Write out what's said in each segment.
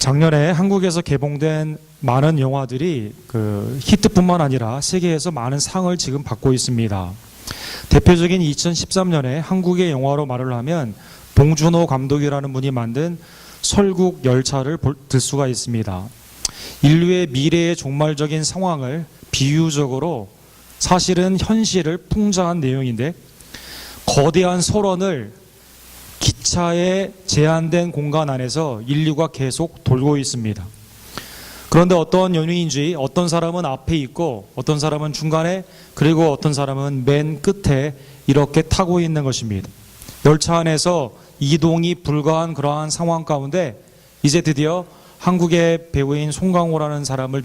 작년에 한국에서 개봉된 많은 영화들이 히트뿐만 아니라 세계에서 많은 상을 지금 받고 있습니다. 대표적인 2013년에 한국의 영화로 말을 하면 봉준호 감독이라는 분이 만든 설국 열차를 들 수가 있습니다. 인류의 미래의 종말적인 상황을 비유적으로 사실은 현실을 풍자한 내용인데, 거대한 설원을 기차의 제한된 공간 안에서 인류가 계속 돌고 있습니다. 그런데 어떤 연유인지 어떤 사람은 앞에 있고 어떤 사람은 중간에, 그리고 어떤 사람은 맨 끝에 이렇게 타고 있는 것입니다. 열차 안에서 이동이 불가한 그러한 상황 가운데 이제 드디어 한국의 배우인 송강호라는 사람을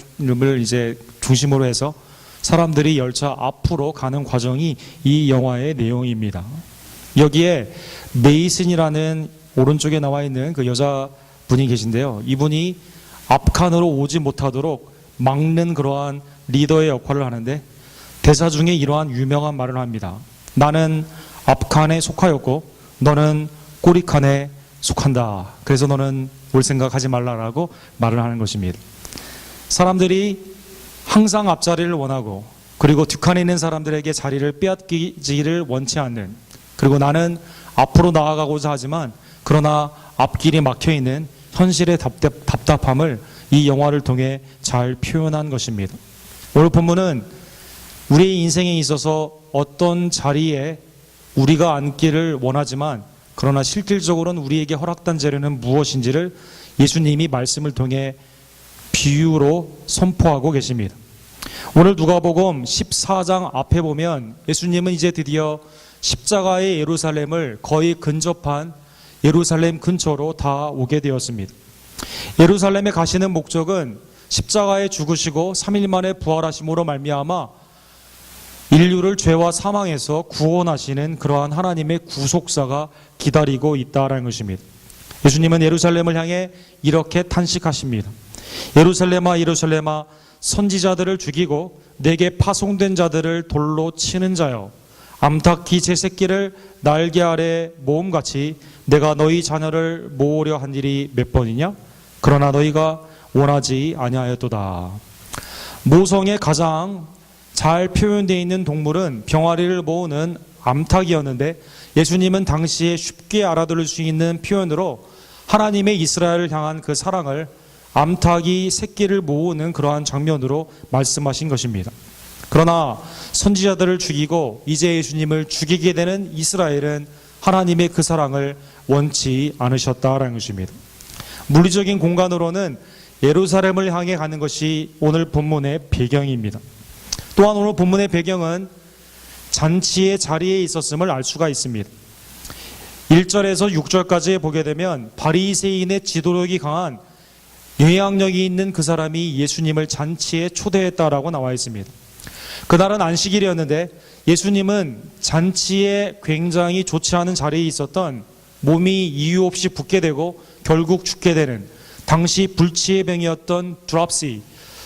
이제 중심으로 해서 사람들이 열차 앞으로 가는 과정이 이 영화의 내용입니다. 여기에 메이슨이라는 오른쪽에 나와 있는 그 여자분이 계신데요. 이분이 앞칸으로 오지 못하도록 막는 그러한 리더의 역할을 하는데, 대사 중에 이러한 유명한 말을 합니다. 나는 앞칸에 속하였고 너는 꼬리칸에 속한다. 그래서 너는 올 생각하지 말라라고 말을 하는 것입니다. 사람들이 항상 앞자리를 원하고, 그리고 뒷칸에 있는 사람들에게 자리를 빼앗기지를 원치 않는, 그리고 나는 앞으로 나아가고자 하지만 그러나 앞길이 막혀있는 현실의 답답함을 이 영화를 통해 잘 표현한 것입니다. 오늘 본문은 우리의 인생에 있어서 어떤 자리에 우리가 앉기를 원하지만 그러나 실질적으로는 우리에게 허락된 자리는 무엇인지를 예수님이 말씀을 통해 비유로 선포하고 계십니다. 오늘 누가복음 14장 앞에 보면 예수님은 이제 드디어 십자가의 예루살렘을 거의 근접한 예루살렘 근처로 다 오게 되었습니다. 예루살렘에 가시는 목적은 십자가에 죽으시고 3일 만에 부활하심으로 말미암아 인류를 죄와 사망에서 구원하시는 그러한 하나님의 구속사가 기다리고 있다라는 것입니다. 예수님은 예루살렘을 향해 이렇게 탄식하십니다. 예루살렘아 예루살렘아, 선지자들을 죽이고 내게 파송된 자들을 돌로 치는 자여, 암탉이 제 새끼를 날개 아래 모음같이 내가 너희 자녀를 모으려 한 일이 몇 번이냐? 그러나 너희가 원하지 아니하였도다. 모성에 가장 잘 표현되어 있는 동물은 병아리를 모으는 암탉이었는데, 예수님은 당시에 쉽게 알아들을 수 있는 표현으로 하나님의 이스라엘을 향한 그 사랑을 암탉이 새끼를 모으는 그러한 장면으로 말씀하신 것입니다. 그러나 선지자들을 죽이고 이제 예수님을 죽이게 되는 이스라엘은 하나님의 그 사랑을 원치 않으셨다라는 것입니다. 물리적인 공간으로는 예루살렘을 향해 가는 것이 오늘 본문의 배경입니다. 또한 오늘 본문의 배경은 잔치의 자리에 있었음을 알 수가 있습니다. 1절에서 6절까지 보게 되면 바리새인의 지도력이 강한 영향력이 있는 그 사람이 예수님을 잔치에 초대했다라고 나와 있습니다. 그날은 안식일이었는데 예수님은 잔치에 굉장히 좋지 않은 자리에 있었던, 몸이 이유 없이 붓게 되고 결국 죽게 되는 당시 불치의 병이었던 드랍시,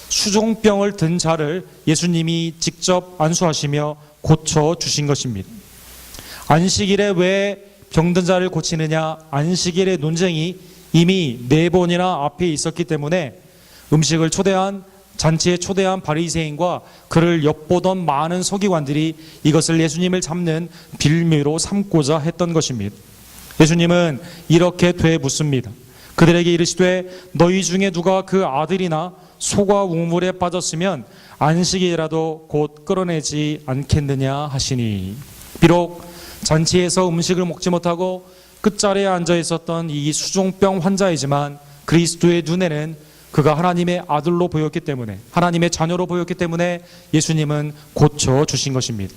수종병을 든 자를 예수님이 직접 안수하시며 고쳐주신 것입니다. 안식일에 왜 병든 자를 고치느냐? 안식일의 논쟁이 이미 4번이나 앞에 있었기 때문에 음식을 잔치에 초대한 바리새인과 그를 엿보던 많은 서기관들이 이것을 예수님을 잡는 빌미로 삼고자 했던 것입니다. 예수님은 이렇게 되묻습니다. 그들에게 이르시되 너희 중에 누가 그 아들이나 소가 우물에 빠졌으면 안식일이라도 곧 끌어내지 않겠느냐 하시니. 비록 잔치에서 음식을 먹지 못하고 끝자리에 앉아 있었던 이 수종병 환자이지만 그리스도의 눈에는 그가 하나님의 아들로 보였기 때문에, 하나님의 자녀로 보였기 때문에 예수님은 고쳐주신 것입니다.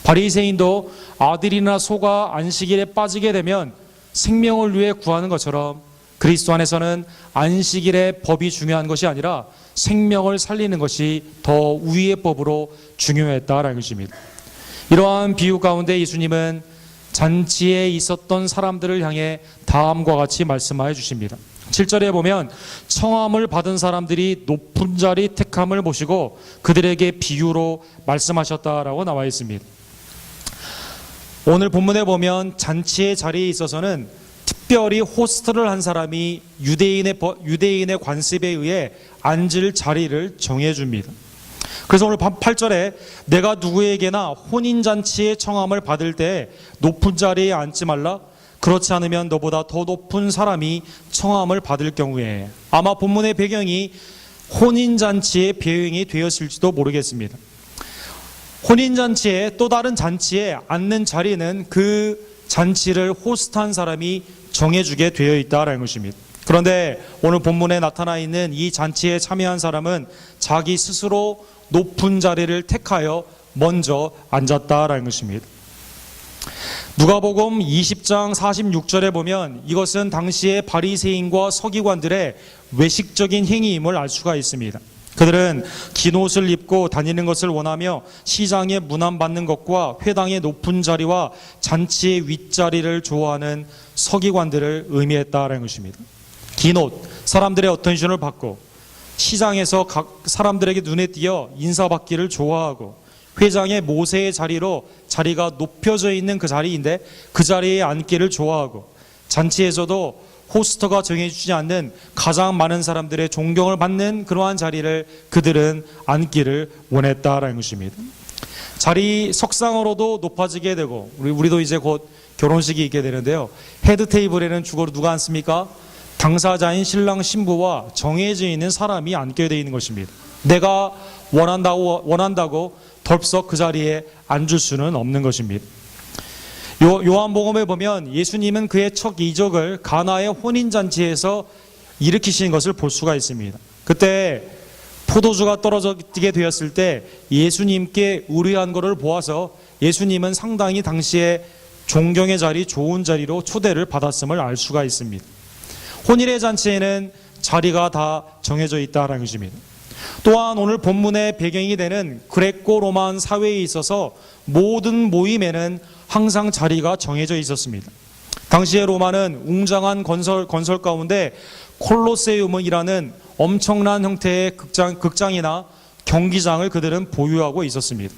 바리새인도 아들이나 소가 안식일에 빠지게 되면 생명을 위해 구하는 것처럼 그리스도 안에서는 안식일의 법이 중요한 것이 아니라 생명을 살리는 것이 더 우위의 법으로 중요했다라는 것입니다. 이러한 비유 가운데 예수님은 잔치에 있었던 사람들을 향해 다음과 같이 말씀하여 주십니다. 7절에 보면 청함을 받은 사람들이 높은 자리 택함을 보시고 그들에게 비유로 말씀하셨다라고 나와 있습니다. 오늘 본문에 보면 잔치의 자리에 있어서는 특별히 호스트를 한 사람이 유대인의 관습에 의해 앉을 자리를 정해줍니다. 그래서 오늘 8절에 내가 누구에게나 혼인잔치의 청함을 받을 때 높은 자리에 앉지 말라. 그렇지 않으면 너보다 더 높은 사람이 청함을 받을 경우에, 아마 본문의 배경이 혼인잔치의 배경이 되었을지도 모르겠습니다. 혼인잔치의 또 다른 잔치에 앉는 자리는 그 잔치를 호스트한 사람이 정해주게 되어 있다라는 것입니다. 그런데 오늘 본문에 나타나 있는 이 잔치에 참여한 사람은 자기 스스로 높은 자리를 택하여 먼저 앉았다라는 것입니다. 누가복음 20장 46절에 보면 이것은 당시의 바리새인과 서기관들의 외식적인 행위임을 알 수가 있습니다. 그들은 긴 옷을 입고 다니는 것을 원하며 시장에 문안받는 것과 회당의 높은 자리와 잔치의 윗자리를 좋아하는 서기관들을 의미했다라는 것입니다. 긴 옷, 사람들의 어텐션을 받고 시장에서 각 사람들에게 눈에 띄어 인사받기를 좋아하고 회장의 모세의 자리로 자리가 높여져 있는 그 자리인데 그 자리에 앉기를 좋아하고 잔치에서도 호스터가 정해주지 않는 가장 많은 사람들의 존경을 받는 그러한 자리를 그들은 앉기를 원했다라는 것입니다. 자리 석상으로도 높아지게 되고 우리도 이제 곧 결혼식이 있게 되는데요. 헤드 테이블에는 주로 누가 앉습니까? 당사자인 신랑 신부와 정해져 있는 사람이 앉게 되어 있는 것입니다. 내가 원한다고 덜썩 그 자리에 앉을 수는 없는 것입니다. 요한복음에 보면 예수님은 그의 첫 이적을 가나의 혼인잔치에서 일으키신 것을 볼 수가 있습니다. 그때 포도주가 떨어지게 되었을 때 예수님께 의뢰한 것을 보아서 예수님은 상당히 당시에 존경의 자리, 좋은 자리로 초대를 받았음을 알 수가 있습니다. 혼인의 잔치에는 자리가 다 정해져 있다는 것입니다. 또한 오늘 본문의 배경이 되는 그레코 로만 사회에 있어서 모든 모임에는 항상 자리가 정해져 있었습니다. 당시의 로마는 웅장한 건설 가운데 콜로세움이라는 엄청난 형태의 극장이나 경기장을 그들은 보유하고 있었습니다.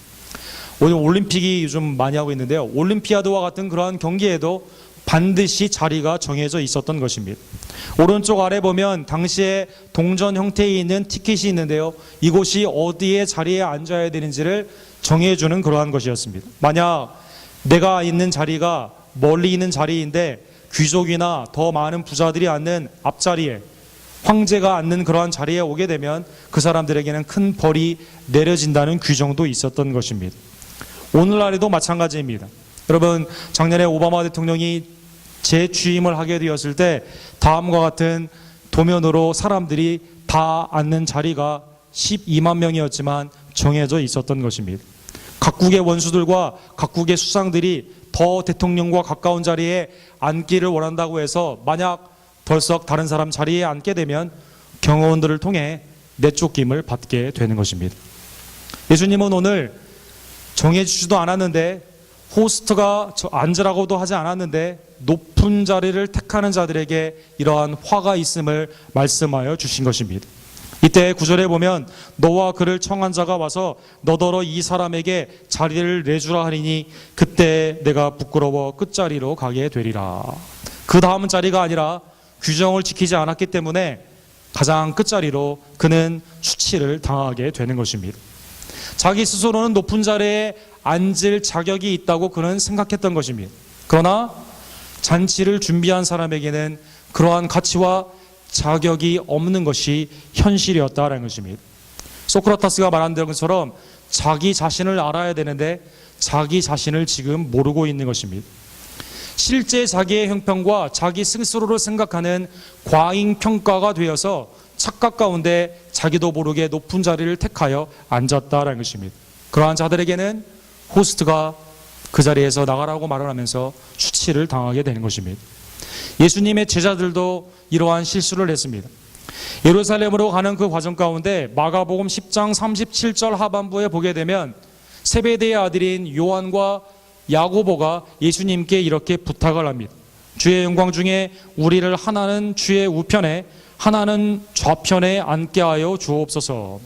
오늘 올림픽이 요즘 많이 하고 있는데요. 올림피아드와 같은 그러한 경기에도 반드시 자리가 정해져 있었던 것입니다. 오른쪽 아래 보면 당시에 동전 형태에 있는 티켓이 있는데요. 이곳이 어디에 자리에 앉아야 되는지를 정해주는 그러한 것이었습니다. 만약 내가 있는 자리가 멀리 있는 자리인데 귀족이나 더 많은 부자들이 앉는 앞자리에, 황제가 앉는 그러한 자리에 오게 되면 그 사람들에게는 큰 벌이 내려진다는 규정도 있었던 것입니다. 오늘날에도 마찬가지입니다. 여러분, 작년에 오바마 대통령이 재취임을 하게 되었을 때 다음과 같은 도면으로 사람들이 다 앉는 자리가 12만 명이었지만 정해져 있었던 것입니다. 각국의 원수들과 각국의 수상들이 더 대통령과 가까운 자리에 앉기를 원한다고 해서 만약 덜썩 다른 사람 자리에 앉게 되면 경호원들을 통해 내쫓김을 받게 되는 것입니다. 예수님은 오늘 정해주지도 않았는데 호스트가 앉으라고도 하지 않았는데 높은 자리를 택하는 자들에게 이러한 화가 있음을 말씀하여 주신 것입니다. 이때 9절에 보면 너와 그를 청한 자가 와서 너더러 이 사람에게 자리를 내주라 하리니 그때 내가 부끄러워 끝자리로 가게 되리라. 그 다음은 자리가 아니라 규정을 지키지 않았기 때문에 가장 끝자리로 그는 수치를 당하게 되는 것입니다. 자기 스스로는 높은 자리에 앉을 자격이 있다고 그는 생각했던 것입니다. 그러나 잔치를 준비한 사람에게는 그러한 가치와 자격이 없는 것이 현실이었다라는 것입니다. 소크라테스가 말한 것처럼 자기 자신을 알아야 되는데 자기 자신을 지금 모르고 있는 것입니다. 실제 자기의 형편과 자기 스스로를 생각하는 과잉평가가 되어서 착각 가운데 자기도 모르게 높은 자리를 택하여 앉았다라는 것입니다. 그러한 자들에게는 호스트가 그 자리에서 나가라고 말을 하면서 수치를 당하게 되는 것입니다. 예수님의 제자들도 이러한 실수를 했습니다. 예루살렘으로 가는 그 과정 가운데 마가복음 10장 37절 하반부에 보게 되면 세베대의 아들인 요한과 야고보가 예수님께 이렇게 부탁을 합니다. 주의 영광 중에 우리를 하나는 주의 우편에 하나는 좌편에 앉게 하여 주옵소서.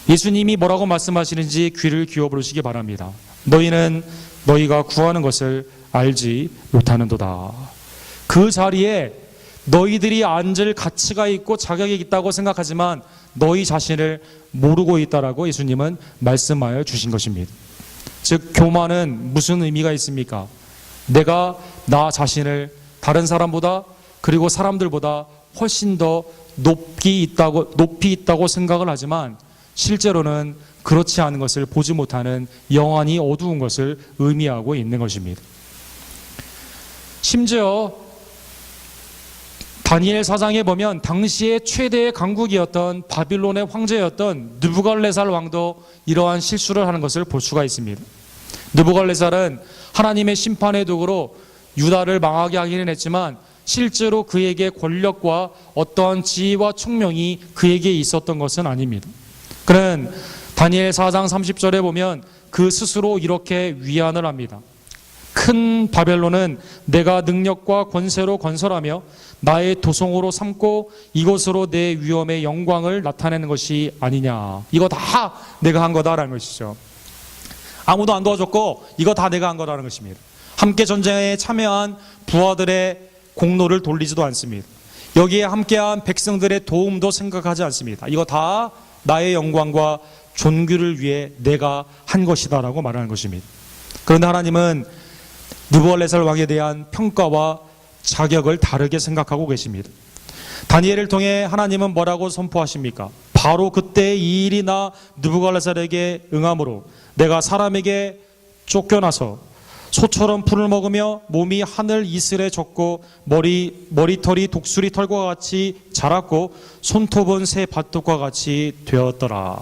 예수님이 뭐라고 말씀하시는지 귀를 기울여 보시기 바랍니다. 너희는 너희가 구하는 것을 알지 못하는도다. 그 자리에 너희들이 앉을 가치가 있고 자격이 있다고 생각하지만 너희 자신을 모르고 있다라고 예수님은 말씀하여 주신 것입니다. 즉 교만은 무슨 의미가 있습니까? 내가 나 자신을 다른 사람보다 그리고 사람들보다 훨씬 더 높이 있다고 생각을 하지만 실제로는 그렇지 않은 것을 보지 못하는 영안이 어두운 것을 의미하고 있는 것입니다. 심지어 다니엘 4장에 보면 당시의 최대의 강국이었던 바빌론의 황제였던 느부갓네살 왕도 이러한 실수를 하는 것을 볼 수가 있습니다. 느부갓네살은 하나님의 심판의 도구로 유다를 망하게 하기는 했지만 실제로 그에게 권력과 어떠한 지위와 총명이 그에게 있었던 것은 아닙니다. 그는 다니엘 4장 30절에 보면 그 스스로 이렇게 위안을 합니다. 큰 바벨론은 내가 능력과 권세로 건설하며 나의 도성으로 삼고 이곳으로 내 위엄의 영광을 나타내는 것이 아니냐. 이거 다 내가 한 거다라는 것이죠. 아무도 안 도와줬고 이거 다 내가 한 거라는 것입니다. 함께 전쟁에 참여한 부하들의 공로를 돌리지도 않습니다. 여기에 함께한 백성들의 도움도 생각하지 않습니다. 이거 다 나의 영광과 존귀를 위해 내가 한 것이다라고 말하는 것입니다. 그런데 하나님은 느부갓네살 왕에 대한 평가와 자격을 다르게 생각하고 계십니다. 다니엘을 통해 하나님은 뭐라고 선포하십니까? 바로 그때 이 일이 나 느부갓네살에게 응함으로 내가 사람에게 쫓겨나서 소처럼 풀을 먹으며 몸이 하늘 이슬에 젖고 머리털이 독수리 털과 같이 자랐고 손톱은 새 밭둑과 같이 되었더라.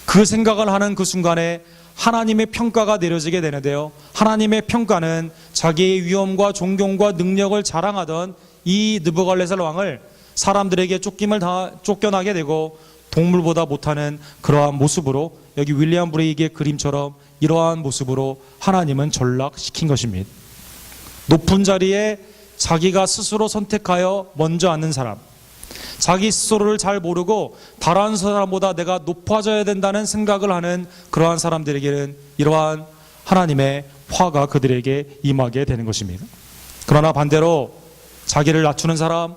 그 생각을 하는 그 순간에 하나님의 평가가 내려지게 되는데요. 하나님의 평가는 자기의 위엄과 존경과 능력을 자랑하던 이 느부갓네살 왕을 사람들에게 쫓겨나게 되고 동물보다 못하는 그러한 모습으로, 여기 윌리엄 브레이크의 그림처럼 이러한 모습으로 하나님은 전락시킨 것입니다. 높은 자리에 자기가 스스로 선택하여 먼저 앉는 사람, 자기 스스로를 잘 모르고 다른 사람보다 내가 높아져야 된다는 생각을 하는 그러한 사람들에게는 이러한 하나님의 화가 그들에게 임하게 되는 것입니다. 그러나 반대로 자기를 낮추는 사람,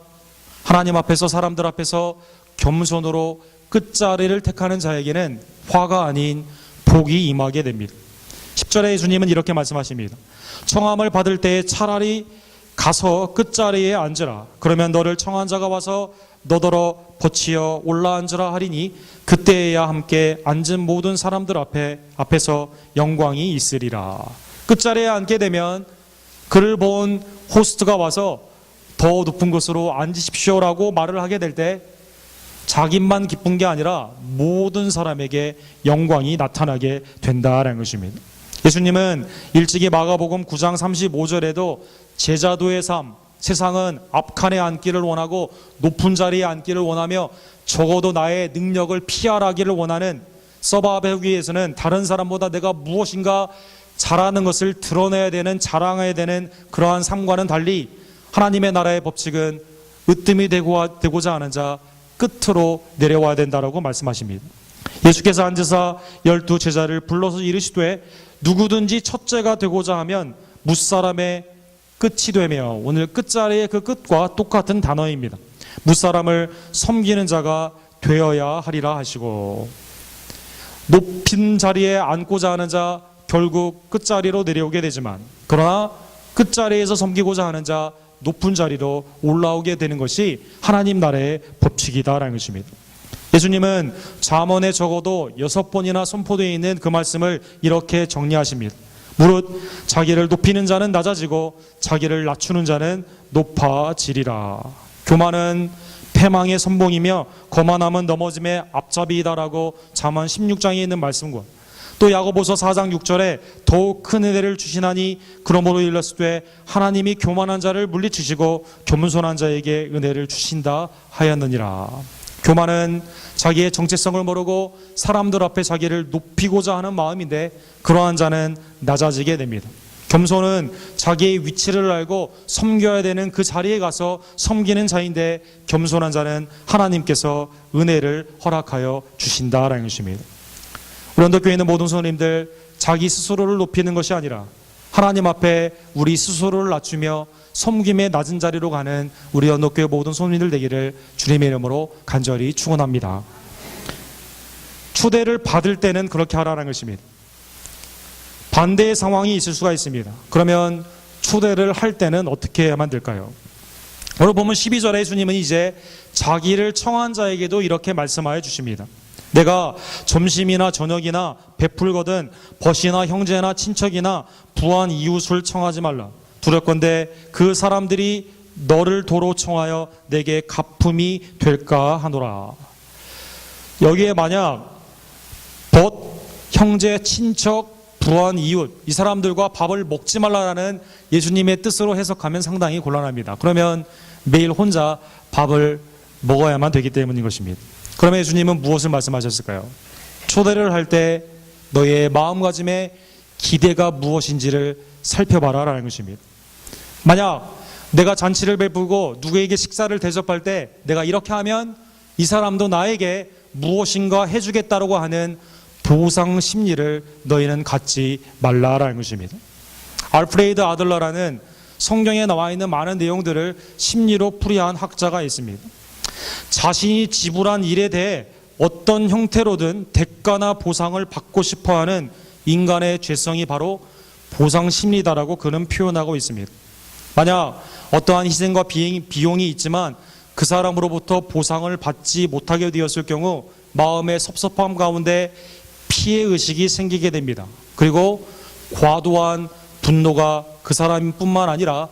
하나님 앞에서 사람들 앞에서 겸손으로 끝자리를 택하는 자에게는 화가 아닌 복이 임하게 됩니다. 10절에 주님은 이렇게 말씀하십니다. 청함을 받을 때에 차라리 가서 끝자리에 앉으라. 그러면 너를 청한 자가 와서 너더러 거치어 올라앉으라 하리니 그때에야 함께 앉은 모든 사람들 앞에서 영광이 있으리라. 끝자리에 앉게 되면 그를 본 호스트가 와서 더 높은 곳으로 앉으십시오라고 말을 하게 될 때 자기만 기쁜 게 아니라 모든 사람에게 영광이 나타나게 된다라는 것입니다. 예수님은 일찍이 마가복음 9장 35절에도 제자도의 삶, 세상은 앞칸에 앉기를 원하고 높은 자리에 앉기를 원하며 적어도 나의 능력을 피하라기를 원하는, 서바하기 위해서는 다른 사람보다 내가 무엇인가 잘하는 것을 드러내야 되는, 자랑해야 되는 그러한 삶과는 달리 하나님의 나라의 법칙은 으뜸이 되고자 하는 자 끝으로 내려와야 된다라고 말씀하십니다. 예수께서 앉으사 12 제자를 불러서 이르시되 누구든지 첫째가 되고자 하면 무사람의 끝이 되며, 오늘 끝자리의 그 끝과 똑같은 단어입니다. 무사람을 섬기는 자가 되어야 하리라 하시고, 높은 자리에 앉고자 하는 자 결국 끝자리로 내려오게 되지만, 그러나 끝자리에서 섬기고자 하는 자 높은 자리로 올라오게 되는 것이 하나님 나라의 법칙이다라는 것입니다. 예수님은 잠언에 적어도 6번이나 선포되어 있는 그 말씀을 이렇게 정리하십니다. 무릇 자기를 높이는 자는 낮아지고 자기를 낮추는 자는 높아지리라. 교만은 패망의 선봉이며 거만함은 넘어짐의 앞잡이이다라고 잠언 16장에 있는 말씀과, 또 야고보서 4장 6절에 더욱 큰 은혜를 주시나니 그러므로 일렀으되 하나님이 교만한 자를 물리치시고 겸손한 자에게 은혜를 주신다 하였느니라. 교만은 자기의 정체성을 모르고 사람들 앞에 자기를 높이고자 하는 마음인데, 그러한 자는 낮아지게 됩니다. 겸손은 자기의 위치를 알고 섬겨야 되는 그 자리에 가서 섬기는 자인데, 겸손한 자는 하나님께서 은혜를 허락하여 주신다라는 것입니다. 우리 언덕교회 있는 모든 성도님들, 자기 스스로를 높이는 것이 아니라 하나님 앞에 우리 스스로를 낮추며 섬김의 낮은 자리로 가는 우리 언덕교회 모든 손님들 되기를 주님의 이름으로 간절히 축원합니다. 초대를 받을 때는 그렇게 하라는 것입니다. 반대의 상황이 있을 수가 있습니다. 그러면 초대를 할 때는 어떻게 해야만 될까요? 오늘 보면 12절에 예수님은 이제 자기를 청한 자에게도 이렇게 말씀하여 주십니다. 내가 점심이나 저녁이나 베풀거든 벗이나 형제나 친척이나 부한 이웃을 청하지 말라. 두렵건대 그 사람들이 너를 도로 청하여 내게 갚음이 될까 하노라. 여기에 만약 벗, 형제, 친척, 부한 이웃, 이 사람들과 밥을 먹지 말라라는 예수님의 뜻으로 해석하면 상당히 곤란합니다. 그러면 매일 혼자 밥을 먹어야만 되기 때문인 것입니다. 그러면 예수님은 무엇을 말씀하셨을까요? 초대를 할 때 너의 마음가짐의 기대가 무엇인지를 살펴봐라 라는 것입니다. 만약 내가 잔치를 베풀고 누구에게 식사를 대접할 때 내가 이렇게 하면 이 사람도 나에게 무엇인가 해주겠다고 하는 보상 심리를 너희는 갖지 말라라는 것입니다. 알프레이드 아들러라는 성경에 나와 있는 많은 내용들을 심리로 풀이한 학자가 있습니다. 자신이 지불한 일에 대해 어떤 형태로든 대가나 보상을 받고 싶어하는 인간의 죄성이 바로 보상 심리다라고 그는 표현하고 있습니다. 만약 어떠한 희생과 비용이 있지만 그 사람으로부터 보상을 받지 못하게 되었을 경우 마음의 섭섭함 가운데 피해의식이 생기게 됩니다. 그리고 과도한 분노가 그 사람뿐만 아니라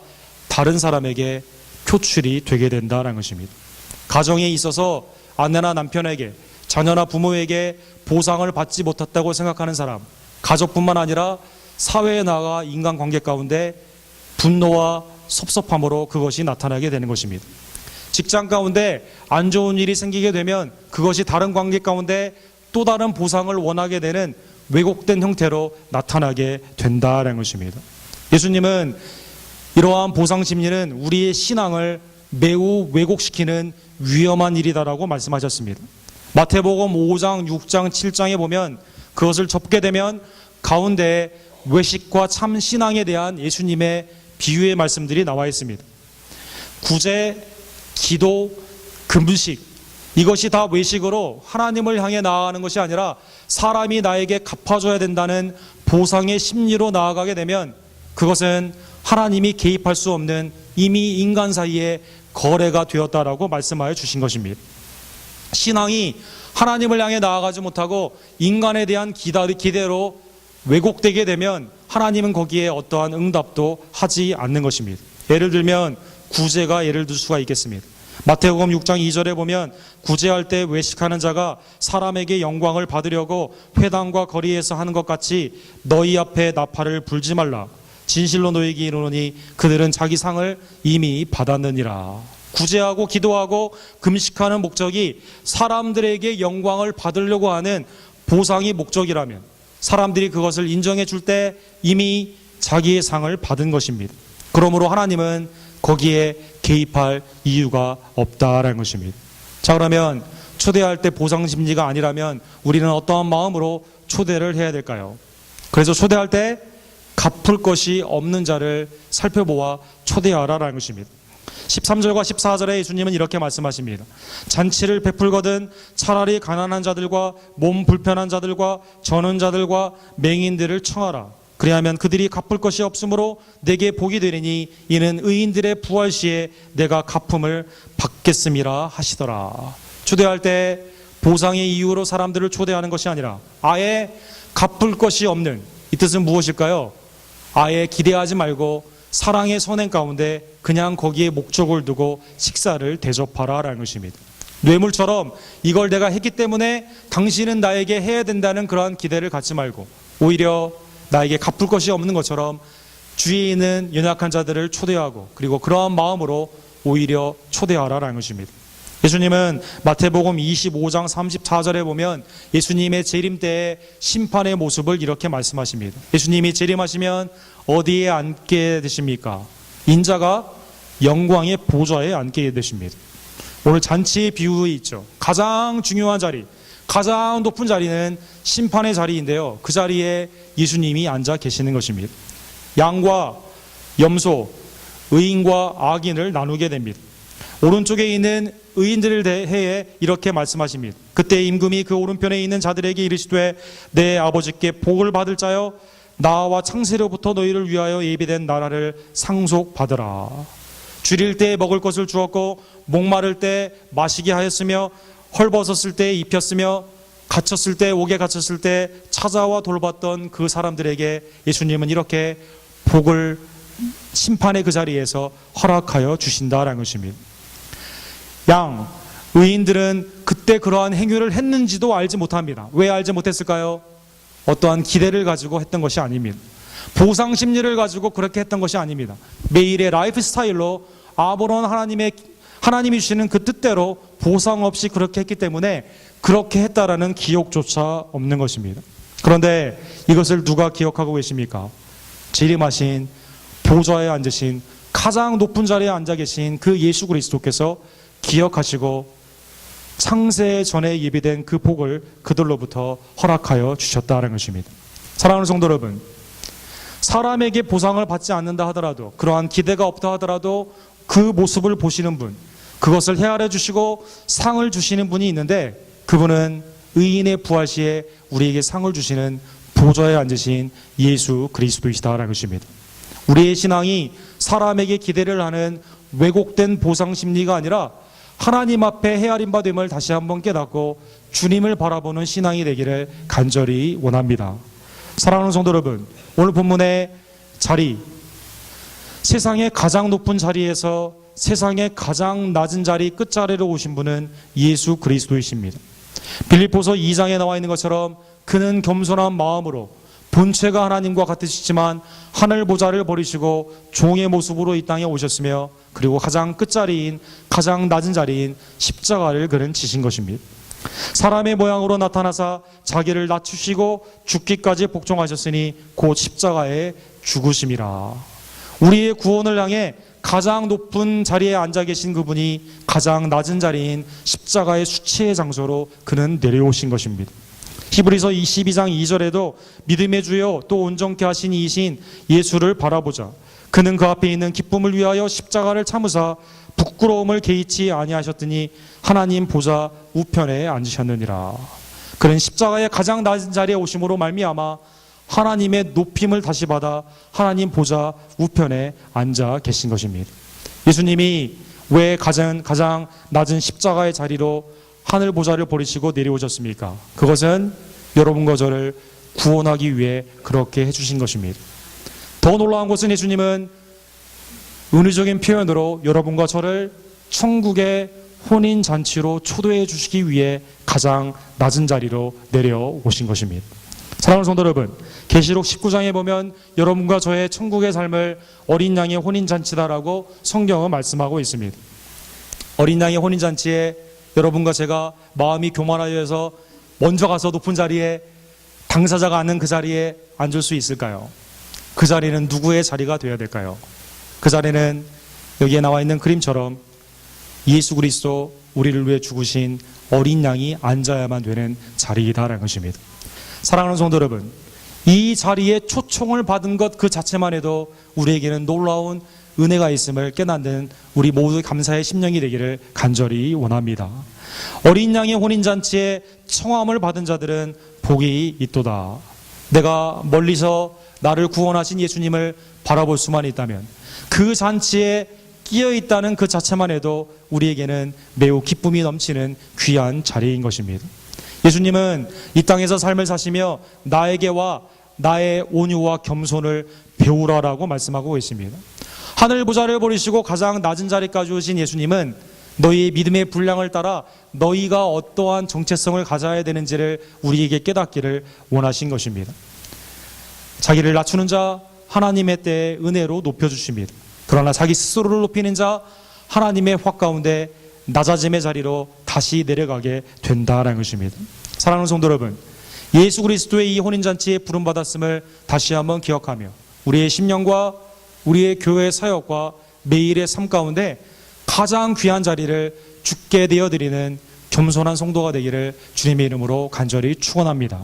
다른 사람에게 표출이 되게 된다는 것입니다. 가정에 있어서 아내나 남편에게, 자녀나 부모에게 보상을 받지 못했다고 생각하는 사람, 가족뿐만 아니라 사회에 나아가 인간관계 가운데 분노와 섭섭함으로 그것이 나타나게 되는 것입니다. 직장 가운데 안 좋은 일이 생기게 되면 그것이 다른 관계 가운데 또 다른 보상을 원하게 되는 왜곡된 형태로 나타나게 된다는 것입니다. 예수님은 이러한 보상 심리는 우리의 신앙을 매우 왜곡시키는 위험한 일이다라고 말씀하셨습니다. 마태복음 5장, 6장, 7장에 보면 그것을 접게 되면 가운데 외식과 참 신앙에 대한 예수님의 비유의 말씀들이 나와 있습니다. 구제, 기도, 금식, 이것이 다 외식으로 하나님을 향해 나아가는 것이 아니라 사람이 나에게 갚아줘야 된다는 보상의 심리로 나아가게 되면 그것은 하나님이 개입할 수 없는 이미 인간 사이에 거래가 되었다라고 말씀하여 주신 것입니다. 신앙이 하나님을 향해 나아가지 못하고 인간에 대한 기대로 왜곡되게 되면 하나님은 거기에 어떠한 응답도 하지 않는 것입니다. 예를 들면 구제가 예를 들 수가 있겠습니다. 마태복음 6장 2절에 보면 구제할 때 외식하는 자가 사람에게 영광을 받으려고 회당과 거리에서 하는 것 같이 너희 앞에 나팔을 불지 말라. 진실로 너희에게 이르노니 그들은 자기 상을 이미 받았느니라. 구제하고 기도하고 금식하는 목적이 사람들에게 영광을 받으려고 하는 보상이 목적이라면 사람들이 그것을 인정해 줄 때 이미 자기의 상을 받은 것입니다. 그러므로 하나님은 거기에 개입할 이유가 없다라는 것입니다. 자, 그러면 초대할 때 보상 심리가 아니라면 우리는 어떠한 마음으로 초대를 해야 될까요? 그래서 초대할 때 갚을 것이 없는 자를 살펴보아 초대하라라는 것입니다. 13절과 14절에 예수님은 이렇게 말씀하십니다. 잔치를 베풀거든 차라리 가난한 자들과 몸 불편한 자들과 저는 자들과 맹인들을 청하라. 그리하면 그들이 갚을 것이 없으므로 내게 복이 되리니 이는 의인들의 부활 시에 내가 갚음을 받겠음이라 하시더라. 초대할 때 보상의 이유로 사람들을 초대하는 것이 아니라 아예 갚을 것이 없는, 이 뜻은 무엇일까요? 아예 기대하지 말고 사랑의 선행 가운데 그냥 거기에 목적을 두고 식사를 대접하라라는 것입니다. 뇌물처럼 이걸 내가 했기 때문에 당신은 나에게 해야 된다는 그러한 기대를 갖지 말고 오히려 나에게 갚을 것이 없는 것처럼 주위에 있는 연약한 자들을 초대하고 그리고 그러한 마음으로 오히려 초대하라라는 것입니다. 예수님은 마태복음 25장 34절에 보면 예수님의 재림 때의 심판의 모습을 이렇게 말씀하십니다. 예수님이 재림하시면 어디에 앉게 되십니까? 인자가 영광의 보좌에 앉게 되십니다. 오늘 잔치의 비유에 있죠. 가장 중요한 자리, 가장 높은 자리는 심판의 자리인데요. 그 자리에 예수님이 앉아 계시는 것입니다. 양과 염소, 의인과 악인을 나누게 됩니다. 오른쪽에 있는 의인들을 대해 이렇게 말씀하십니다. 그때 임금이 그 오른편에 있는 자들에게 이르시되 내 아버지께 복을 받을 자여 나와 창세로부터 너희를 위하여 예비된 나라를 상속받으라. 줄일 때 먹을 것을 주었고 목마를 때 마시게 하였으며 헐벗었을 때 입혔으며 갇혔을 때 옥에 갇혔을 때 찾아와 돌봤던 그 사람들에게 예수님은 이렇게 복을 심판의 그 자리에서 허락하여 주신다라는 것입니다. 의인들은 그때 그러한 행위를 했는지도 알지 못합니다. 왜 알지 못했을까요? 어떠한 기대를 가지고 했던 것이 아닙니다. 보상 심리를 가지고 그렇게 했던 것이 아닙니다. 매일의 라이프 스타일로 아무런 하나님이 주시는 그 뜻대로 보상 없이 그렇게 했기 때문에 그렇게 했다라는 기억조차 없는 것입니다. 그런데 이것을 누가 기억하고 계십니까? 재림하신 보좌에 앉으신 가장 높은 자리에 앉아 계신 그 예수 그리스도께서 기억하시고 창세 전에 예비된 그 복을 그들로부터 허락하여 주셨다는 것입니다. 사랑하는 성도 여러분, 사람에게 보상을 받지 않는다 하더라도, 그러한 기대가 없다 하더라도 그 모습을 보시는 분, 그것을 헤아려 주시고 상을 주시는 분이 있는데, 그분은 의인의 부활 시에 우리에게 상을 주시는 보좌에 앉으신 예수 그리스도이시다라는 것입니다. 우리의 신앙이 사람에게 기대를 하는 왜곡된 보상 심리가 아니라 하나님 앞에 헤아림 받음을 다시 한번 깨닫고 주님을 바라보는 신앙이 되기를 간절히 원합니다. 사랑하는 성도 여러분, 오늘 본문의 자리, 세상의 가장 높은 자리에서 세상의 가장 낮은 자리 끝자리로 오신 분은 예수 그리스도이십니다. 빌립보서 2장에 나와 있는 것처럼 그는 겸손한 마음으로 본체가 하나님과 같으시지만 하늘 보좌를 버리시고 종의 모습으로 이 땅에 오셨으며, 그리고 가장 끝자리인 가장 낮은 자리인 십자가를 그는 지신 것입니다. 사람의 모양으로 나타나사 자기를 낮추시고 죽기까지 복종하셨으니 곧 십자가에 죽으심이라. 우리의 구원을 향해 가장 높은 자리에 앉아 계신 그분이 가장 낮은 자리인 십자가의 수치의 장소로 그는 내려오신 것입니다. 히브리서 22장 2절에도 믿음의 주요 또 온전케 하신 이신 예수를 바라보자. 그는 그 앞에 있는 기쁨을 위하여 십자가를 참으사 부끄러움을 개의치 아니하셨더니 하나님 보좌 우편에 앉으셨느니라. 그는 십자가의 가장 낮은 자리에 오심으로 말미암아 하나님의 높임을 다시 받아 하나님 보좌 우편에 앉아 계신 것입니다. 예수님이 왜 가장 낮은 십자가의 자리로 하늘 보좌를 버리시고 내려오셨습니까? 그것은 여러분과 저를 구원하기 위해 그렇게 해주신 것입니다. 더 놀라운 것은 예수님은 은유적인 표현으로 여러분과 저를 천국의 혼인잔치로 초대해 주시기 위해 가장 낮은 자리로 내려오신 것입니다. 사랑하는 성도 여러분, 계시록 19장에 보면 여러분과 저의 천국의 삶을 어린 양의 혼인잔치다라고 성경은 말씀하고 있습니다. 어린 양의 혼인잔치에 여러분과 제가 마음이 교만하여 해서 먼저 가서 높은 자리에, 당사자가 앉는 그 자리에 앉을 수 있을까요? 그 자리는 누구의 자리가 되어야 될까요? 그 자리는 여기에 나와 있는 그림처럼 예수 그리스도 우리를 위해 죽으신 어린 양이 앉아야만 되는 자리이다라는 것입니다. 사랑하는 성도 여러분, 이 자리에 초청을 받은 것 그 자체만 해도 우리에게는 놀라운 은혜가 있음을 깨닫는 우리 모두 감사의 심령이 되기를 간절히 원합니다. 어린 양의 혼인잔치에 청함을 받은 자들은 복이 있도다. 내가 멀리서 나를 구원하신 예수님을 바라볼 수만 있다면 그 잔치에 끼어 있다는 그 자체만 해도 우리에게는 매우 기쁨이 넘치는 귀한 자리인 것입니다. 예수님은 이 땅에서 삶을 사시며 나에게와 나의 온유와 겸손을 배우라라고 말씀하고 계십니다. 하늘 보좌를 버리시고 가장 낮은 자리까지 오신 예수님은 너희의 믿음의 분량을 따라 너희가 어떠한 정체성을 가져야 되는지를 우리에게 깨닫기를 원하신 것입니다. 자기를 낮추는 자 하나님의 때에 은혜로 높여주십니다. 그러나 자기 스스로를 높이는 자 하나님의 확 가운데 낮아짐의 자리로 다시 내려가게 된다라는 것입니다. 사랑하는 성도 여러분, 예수 그리스도의 이 혼인잔치에 부름받았음을 다시 한번 기억하며 우리의 심령과 우리의 교회 사역과 매일의 삶 가운데 가장 귀한 자리를 주께 되어드리는 겸손한 성도가 되기를 주님의 이름으로 간절히 축원합니다.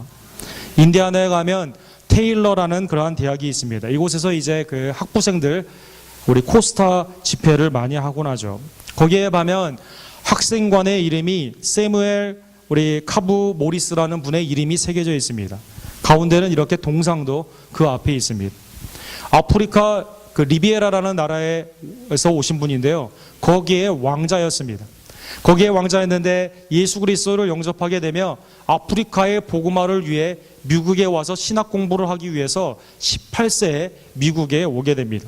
인디아나에 가면 테일러라는 그러한 대학이 있습니다. 이곳에서 이제 그 학부생들 우리 코스타 집회를 많이 하곤 하죠. 거기에 보면 학생관의 이름이 세무엘 우리 카부 모리스라는 분의 이름이 새겨져 있습니다. 가운데는 이렇게 동상도 그 앞에 있습니다. 아프리카 그 리비에라라는 나라에서 오신 분인데요. 거기에 왕자였습니다. 거기에 왕자였는데 예수 그리스도를 영접하게 되며 아프리카의 복음화를 위해 미국에 와서 신학 공부를 하기 위해서 18세에 미국에 오게 됩니다.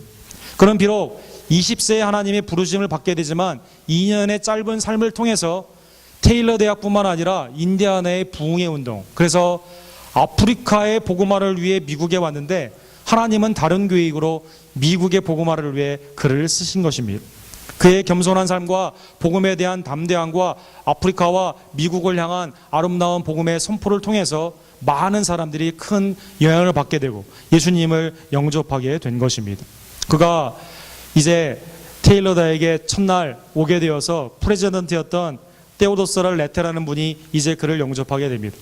그는 비록 20세에 하나님의 부르심을 받게 되지만 2년의 짧은 삶을 통해서 테일러 대학뿐만 아니라 인디아나의 부흥의 운동, 그래서 아프리카의 복음화를 위해 미국에 왔는데 하나님은 다른 계획으로 미국의 복음화를 위해 글을 쓰신 것입니다. 그의 겸손한 삶과 복음에 대한 담대함과 아프리카와 미국을 향한 아름다운 복음의 선포를 통해서 많은 사람들이 큰 영향을 받게 되고 예수님을 영접하게 된 것입니다. 그가 이제 테일러 대학에 첫날 오게 되어서 프레지던트였던 테오도스라 레테라는 분이 이제 그를 영접하게 됩니다.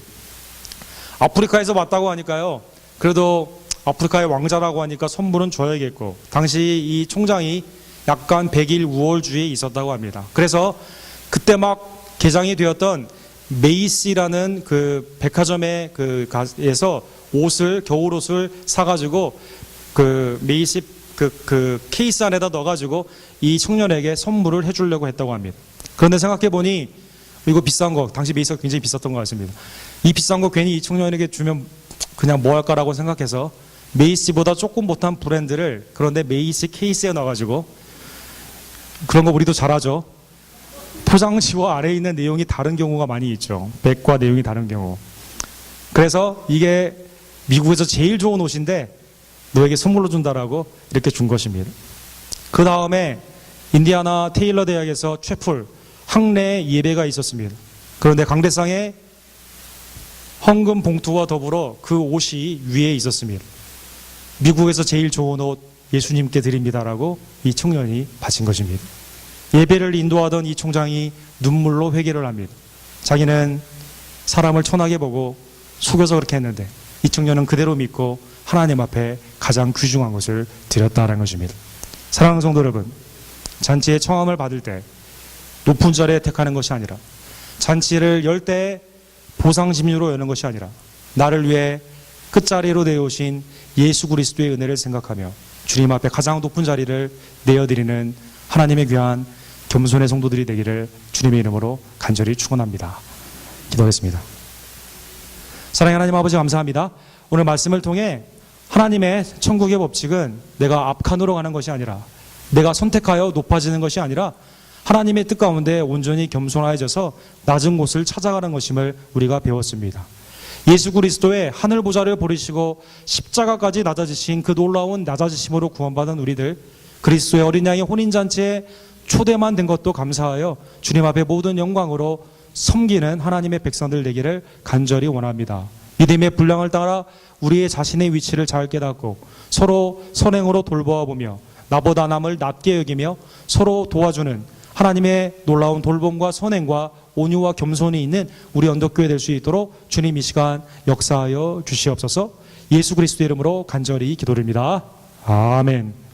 아프리카에서 왔다고 하니까요. 그래도 아프리카의 왕자라고 하니까 선물은 줘야겠고, 당시 이 총장이 약간 백일 우월주의에 있었다고 합니다. 그래서 그때 막 개장이 되었던 메이시라는 그 백화점에 에서 옷을, 겨울옷을 사가지고 그 메이시 그 케이스 안에다 넣어가지고 이 청년에게 선물을 해주려고 했다고 합니다. 그런데 생각해보니 이거 비싼 거, 당시 메이시가 굉장히 비쌌던 것 같습니다. 이 비싼 거 괜히 이 청년에게 주면 그냥 뭐 할까라고 생각해서 메이시보다 조금 못한 브랜드를 그런데 메이시 케이스에 넣어가지고, 그런 거 우리도 잘하죠. 포장지와 아래에 있는 내용이 다른 경우가 많이 있죠. 백과 내용이 다른 경우. 그래서 이게 미국에서 제일 좋은 옷인데 너에게 선물로 준다라고 이렇게 준 것입니다. 그 다음에 인디아나 테일러 대학에서 채플 항례 예배가 있었습니다. 그런데 강대상에 헌금 봉투와 더불어 그 옷이 위에 있었습니다. 미국에서 제일 좋은 옷 예수님께 드립니다라고 이 청년이 바친 것입니다. 예배를 인도하던 이 총장이 눈물로 회개를 합니다. 자기는 사람을 천하게 보고 속여서 그렇게 했는데 이 청년은 그대로 믿고 하나님 앞에 가장 귀중한 것을 드렸다는 것입니다. 사랑하는 성도 여러분, 잔치의 청함을 받을 때 높은 자리에 택하는 것이 아니라, 잔치를 열 때 보상심리로 여는 것이 아니라, 나를 위해 끝자리로 내어오신 예수 그리스도의 은혜를 생각하며 주님 앞에 가장 높은 자리를 내어드리는 하나님의 귀한 겸손의 성도들이 되기를 주님의 이름으로 간절히 축원합니다. 기도하겠습니다. 사랑의 하나님 아버지, 감사합니다. 오늘 말씀을 통해 하나님의 천국의 법칙은 내가 앞칸으로 가는 것이 아니라, 내가 선택하여 높아지는 것이 아니라 하나님의 뜻 가운데 온전히 겸손해져서 낮은 곳을 찾아가는 것임을 우리가 배웠습니다. 예수 그리스도의 하늘 보좌를 버리시고 십자가까지 낮아지신 그 놀라운 낮아지심으로 구원받은 우리들, 그리스도의 어린 양의 혼인잔치에 초대만 된 것도 감사하여 주님 앞에 모든 영광으로 섬기는 하나님의 백성들 되기를 간절히 원합니다. 믿음의 분량을 따라 우리의 자신의 위치를 잘 깨닫고 서로 선행으로 돌보아보며 나보다 남을 낮게 여기며 서로 도와주는 하나님의 놀라운 돌봄과 선행과 온유와 겸손이 있는 우리 언덕교회 될 수 있도록 주님 이 시간 역사하여 주시옵소서. 예수 그리스도의 이름으로 간절히 기도드립니다. 아멘.